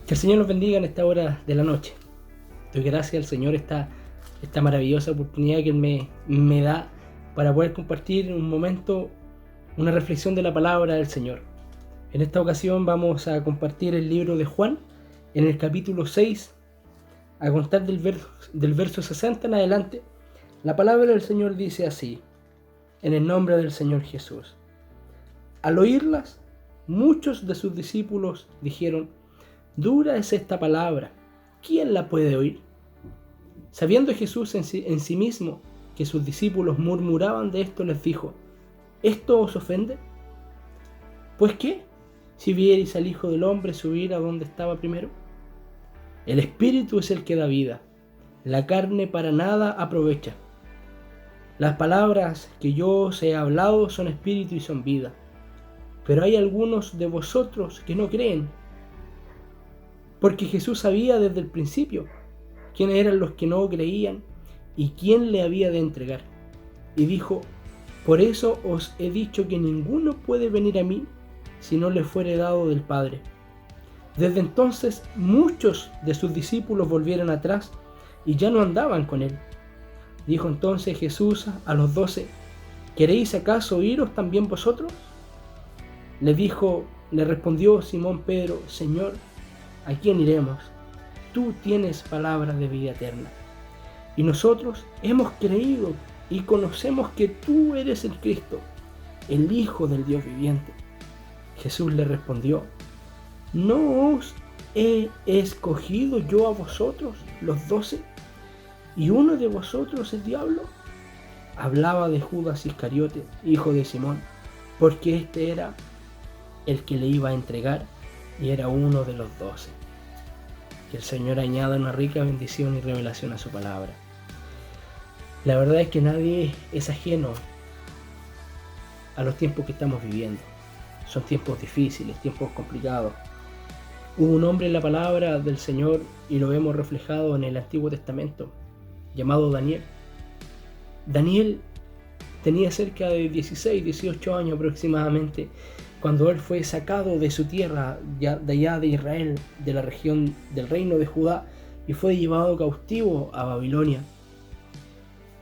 Que el Señor nos bendiga en esta hora de la noche. Doy gracias al Señor esta maravillosa oportunidad que Él me da para poder compartir un momento, una reflexión de la palabra del Señor. En esta ocasión vamos a compartir el libro de Juan, en el capítulo 6, a contar del verso 60 en adelante. La palabra del Señor dice así, en el nombre del Señor Jesús. Al oírlas, muchos de sus discípulos dijeron: dura es esta palabra, ¿quién la puede oír? Sabiendo Jesús en sí mismo que sus discípulos murmuraban de esto, les dijo: ¿esto os ofende? ¿Pues qué? Si vierais al Hijo del Hombre subir a donde estaba primero. El Espíritu es el que da vida, la carne para nada aprovecha. Las palabras que yo os he hablado son espíritu y son vida, pero hay algunos de vosotros que no creen. Porque Jesús sabía desde el principio quiénes eran los que no creían y quién le había de entregar. Y dijo: por eso os he dicho que ninguno puede venir a mí si no le fuere dado del Padre. Desde entonces muchos de sus discípulos volvieron atrás y ya no andaban con él. Dijo entonces Jesús a los 12: ¿queréis acaso iros también vosotros? Le respondió Simón Pedro: Señor, ¿a quién iremos? Tú tienes palabras de vida eterna. Y nosotros hemos creído y conocemos que tú eres el Cristo, el Hijo del Dios viviente. Jesús le respondió: ¿no os he escogido yo a vosotros, los 12? ¿Y uno de vosotros es diablo? Hablaba de Judas Iscariote, hijo de Simón, porque este era el que le iba a entregar y era uno de los 12. Que el Señor añada una rica bendición y revelación a su palabra. La verdad es que nadie es ajeno a los tiempos que estamos viviendo. Son tiempos difíciles, tiempos complicados. Hubo un hombre en la palabra del Señor, y lo vemos reflejado en el Antiguo Testamento, llamado Daniel. Daniel tenía cerca de 16, 18 años aproximadamente, cuando él fue sacado de su tierra, de allá de Israel, de la región del reino de Judá, y fue llevado cautivo a Babilonia.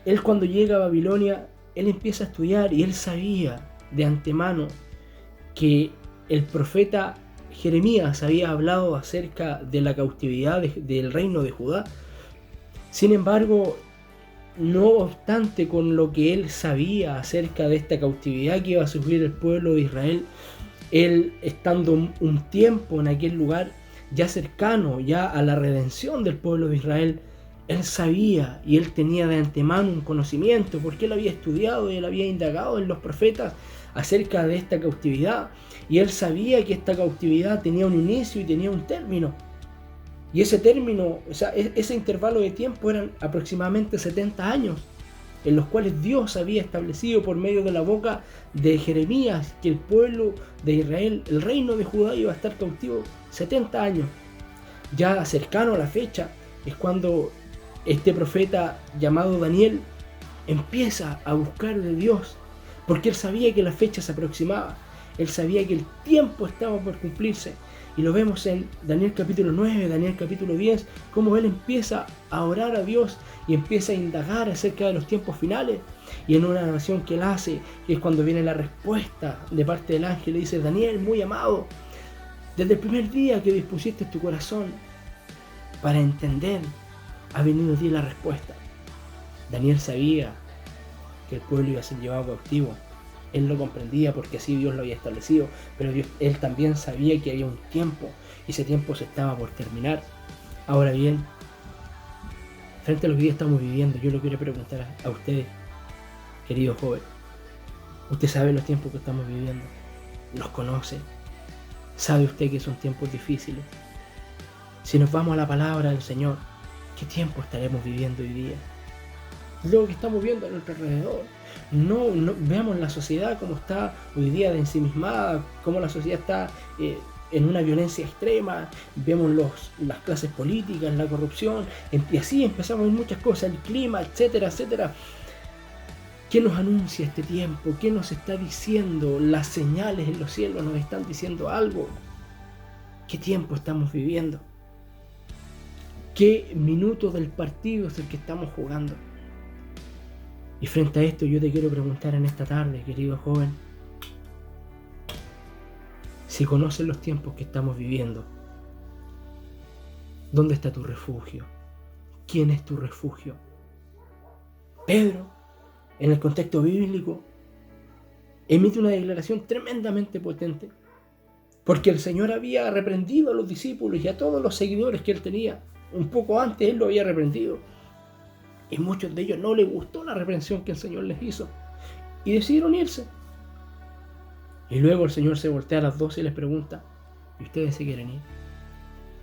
Él, cuando llega a Babilonia, él empieza a estudiar, y él sabía de antemano que el profeta Jeremías había hablado acerca de la cautividad del reino de Judá. Sin embargo, no obstante, con lo que él sabía acerca de esta cautividad que iba a sufrir el pueblo de Israel, él, estando un tiempo en aquel lugar, ya cercano ya a la redención del pueblo de Israel, él sabía y él tenía de antemano un conocimiento, porque él había estudiado y él había indagado en los profetas acerca de esta cautividad, y él sabía que esta cautividad tenía un inicio y tenía un término. Y ese término, ese intervalo de tiempo eran aproximadamente 70 años, en los cuales Dios había establecido por medio de la boca de Jeremías que el pueblo de Israel, el reino de Judá, iba a estar cautivo 70 años. Ya cercano a la fecha es cuando este profeta llamado Daniel empieza a buscar de Dios, porque él sabía que la fecha se aproximaba, él sabía que el tiempo estaba por cumplirse. Y lo vemos en Daniel capítulo 9, Daniel capítulo 10, cómo él empieza a orar a Dios y empieza a indagar acerca de los tiempos finales. Y en una oración que él hace, que es cuando viene la respuesta de parte del ángel, le dice: Daniel, muy amado, desde el primer día que dispusiste tu corazón para entender, ha venido a ti la respuesta. Daniel sabía que el pueblo iba a ser llevado cautivo. Él lo comprendía porque así Dios lo había establecido, pero él también sabía que había un tiempo, y ese tiempo se estaba por terminar. Ahora bien, frente a lo que hoy estamos viviendo, yo le quiero preguntar a ustedes, querido joven: ¿usted sabe los tiempos que estamos viviendo? ¿Los conoce? ¿Sabe usted que son tiempos difíciles? Si nos vamos a la palabra del Señor, ¿qué tiempo estaremos viviendo hoy día? Lo que estamos viendo a nuestro alrededor. No veamos la sociedad como está hoy día de ensimismada, cómo la sociedad está en una violencia extrema. Vemos las clases políticas, la corrupción, y así empezamos a ver muchas cosas, el clima, etcétera, etcétera. ¿Qué nos anuncia este tiempo? ¿Qué nos está diciendo? Las señales en los cielos nos están diciendo algo. ¿Qué tiempo estamos viviendo? ¿Qué minuto del partido es el que estamos jugando? Y frente a esto yo te quiero preguntar en esta tarde, querido joven, si conoces los tiempos que estamos viviendo, ¿dónde está tu refugio? ¿Quién es tu refugio? Pedro, en el contexto bíblico, emite una declaración tremendamente potente, porque el Señor había reprendido a los discípulos y a todos los seguidores que él tenía. Un poco antes él lo había reprendido, y muchos de ellos no les gustó la reprensión que el Señor les hizo, y decidieron irse. Y luego el Señor se voltea a las 12 y les pregunta, ¿y ustedes se quieren ir?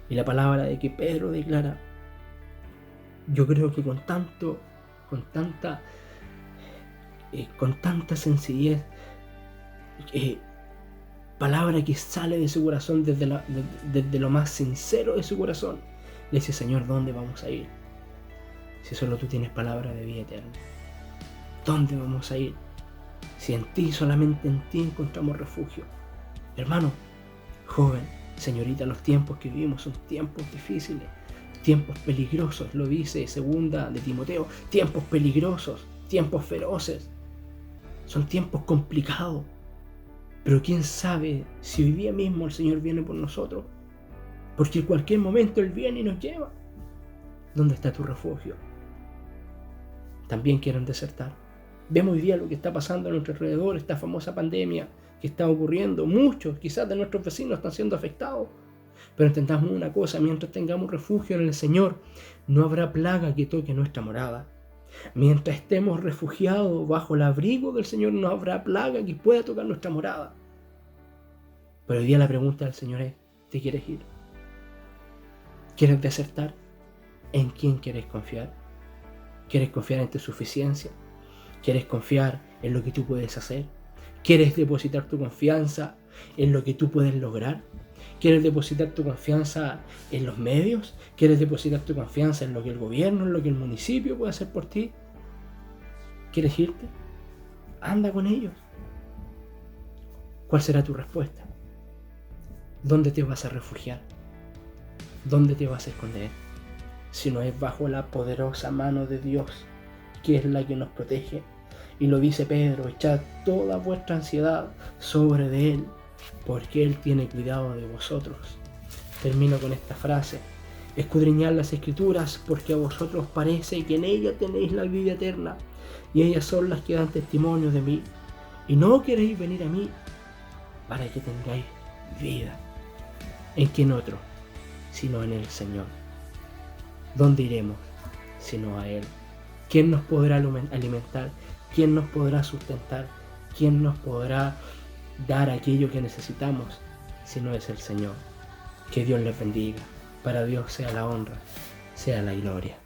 Y la palabra de que Pedro declara, yo creo que con tanta sencillez, palabra que sale de su corazón desde lo más sincero de su corazón, le dice, Señor, ¿dónde vamos a ir? Si solo tú tienes palabra de vida eterna. ¿Dónde vamos a ir? Si en ti, solamente en ti encontramos refugio. Hermano, joven, señorita, los tiempos que vivimos son tiempos difíciles, tiempos peligrosos, lo dice segunda de Timoteo, tiempos peligrosos, tiempos feroces, son tiempos complicados. Pero quién sabe si hoy día mismo el Señor viene por nosotros, porque en cualquier momento Él viene y nos lleva. ¿Dónde está tu refugio? También quieren desertar. Vemos hoy día lo que está pasando a nuestro alrededor, esta famosa pandemia que está ocurriendo. Muchos, quizás de nuestros vecinos, están siendo afectados. Pero entendamos una cosa, mientras tengamos refugio en el Señor, no habrá plaga que toque nuestra morada. Mientras estemos refugiados bajo el abrigo del Señor, no habrá plaga que pueda tocar nuestra morada. Pero hoy día la pregunta del Señor es, ¿te quieres ir? ¿Quieres desertar? ¿En quién quieres confiar? ¿Quieres confiar en tu suficiencia? ¿Quieres confiar en lo que tú puedes hacer? ¿Quieres depositar tu confianza en lo que tú puedes lograr? ¿Quieres depositar tu confianza en los medios? ¿Quieres depositar tu confianza en lo que el gobierno, en lo que el municipio puede hacer por ti? ¿Quieres irte? Anda con ellos. ¿Cuál será tu respuesta? ¿Dónde te vas a refugiar? ¿Dónde te vas a esconder? Si no es bajo la poderosa mano de Dios, que es la que nos protege. Y lo dice Pedro, echad toda vuestra ansiedad sobre de Él, porque Él tiene cuidado de vosotros. Termino con esta frase, escudriñad las Escrituras, porque a vosotros parece que en ellas tenéis la vida eterna, y ellas son las que dan testimonio de mí, y no queréis venir a mí, para que tengáis vida. ¿En quién otro? Sino en el Señor. ¿Dónde iremos sino a Él? ¿Quién nos podrá alimentar? ¿Quién nos podrá sustentar? ¿Quién nos podrá dar aquello que necesitamos si no es el Señor? Que Dios les bendiga. Para Dios sea la honra, sea la gloria.